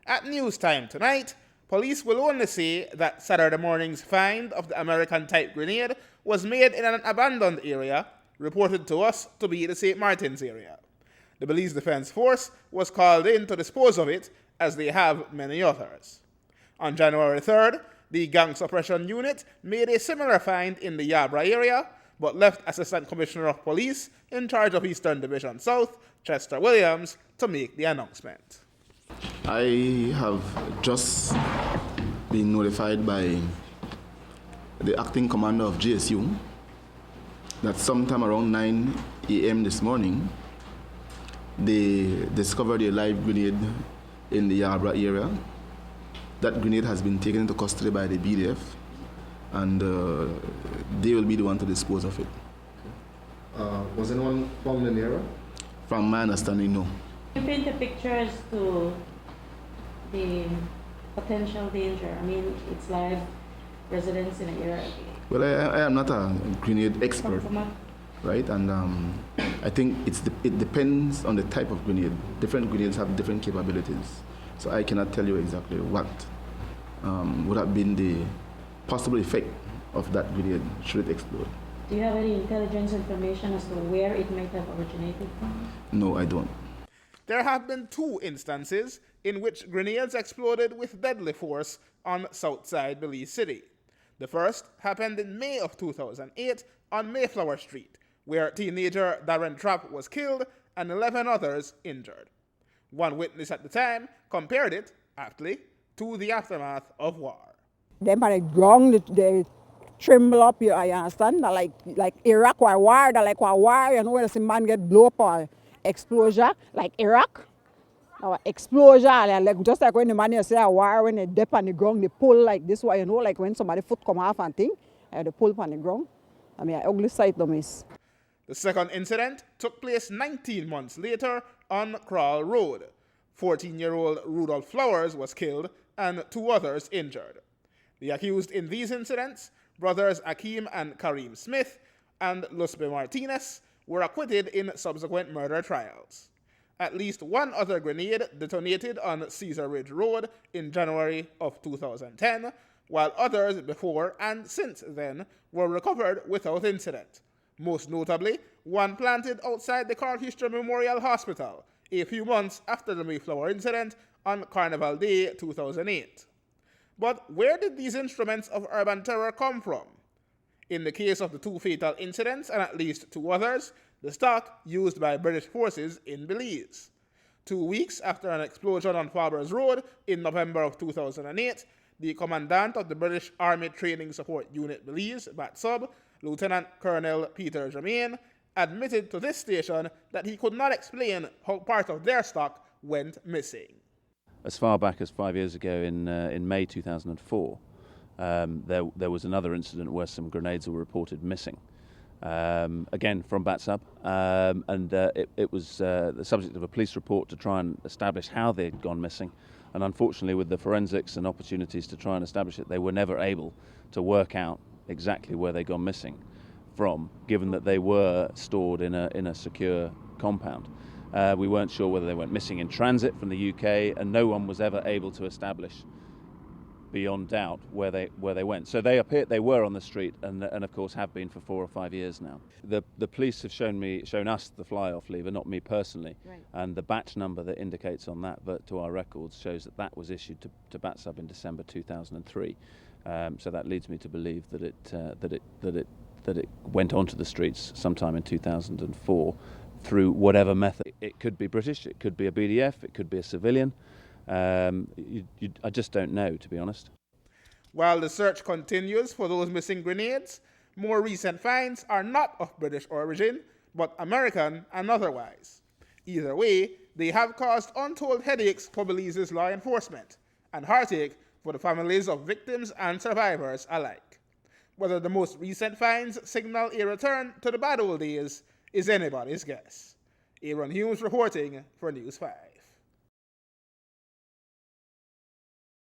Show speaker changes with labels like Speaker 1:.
Speaker 1: At news time tonight, police will only say that Saturday morning's find of the American-type grenade was made in an abandoned area, reported to us to be the St. Martin's area. The Belize Defense Force was called in to dispose of it, as they have many others. On January 3rd, the Gang Suppression Unit made a similar find in the Yabra area, but left Assistant Commissioner of Police in charge of Eastern Division South, Chester Williams, to make the announcement.
Speaker 2: I have just been notified by the acting commander of GSU that sometime around 9 a.m. this morning, they discovered a live grenade in the Yabra area. That grenade has been taken into custody by the BDF, and they will be the one to dispose of it.
Speaker 3: Was anyone found in the area?
Speaker 2: From my understanding, no.
Speaker 4: You paint a picture as to the potential danger. I mean, it's live residents in the area.
Speaker 2: Well, I am not a grenade expert, right? And I think it depends on the type of grenade. Different grenades have different capabilities. So I cannot tell you exactly what would have been the possible effect of that grenade should it explode.
Speaker 4: Do you have any intelligence information as to where it might have originated from?
Speaker 2: No, I don't.
Speaker 1: There have been 2 instances in which grenades exploded with deadly force on Southside Belize City. The first happened in May of 2008 on Mayflower Street, where teenager Darren Trapp was killed and 11 others injured. One witness at the time compared it, aptly, to the aftermath of war.
Speaker 5: Them on the ground, they tremble up, you understand? They're like Iraq or war, they're like a war, you know, when the man get blow up or explosion, like Iraq. Or explosion, like just like when the man you say a war, when they dip on the ground, they pull like this way, you know, like when somebody foot come off and thing, they pull on the ground. I mean, an ugly sight to miss.
Speaker 1: The second incident took place 19 months later on Crawl Road. 14-year-old Rudolph Flowers was killed and 2 others injured. The accused in these incidents, brothers Akeem and Kareem Smith and Lusbe Martinez, were acquitted in subsequent murder trials. At least 1 other grenade detonated on Cesar Ridge Road in January of 2010, while others before and since then were recovered without incident. Most notably, one planted outside the Carl History Memorial Hospital a few months after the Mayflower incident on Carnival Day 2008. But where did these instruments of urban terror come from? In the case of the 2 fatal incidents and at least 2 others, the stock used by British forces in Belize. 2 weeks after an explosion on Farbers Road in November of 2008, the commandant of the British Army Training Support Unit Belize, BATSUB, Lieutenant Colonel Peter Germain, admitted to this station that he could not explain how part of their stock went missing.
Speaker 6: As far back as 5 years ago in May 2004, there was another incident where some grenades were reported missing. Again from BATSUB, and it was the subject of a police report to try and establish how they had gone missing, and unfortunately with the forensics and opportunities to try and establish it, they were never able to work out exactly where they'd gone missing from, given that they were stored in a secure compound. We weren't sure whether they went missing in transit from the UK, and no one was ever able to establish beyond doubt where they went. So they were on the street, and of course have been for 4 or 5 years now. The police have shown us the fly-off lever, not me personally, right. And the batch number that indicates on that to our records shows that was issued to BATSUB in December 2003. So that leads me to believe that it went onto the streets sometime in 2004 through whatever method. It could be British, it could be a BDF, it could be a civilian. I just don't know, to be honest.
Speaker 1: While the search continues for those missing grenades, more recent finds are not of British origin, but American and otherwise. Either way, they have caused untold headaches for Belize's law enforcement, and heartache for the families of victims and survivors alike. Whether the most recent finds signal a return to the bad old days is anybody's guess. Aaron Humes reporting for News 5.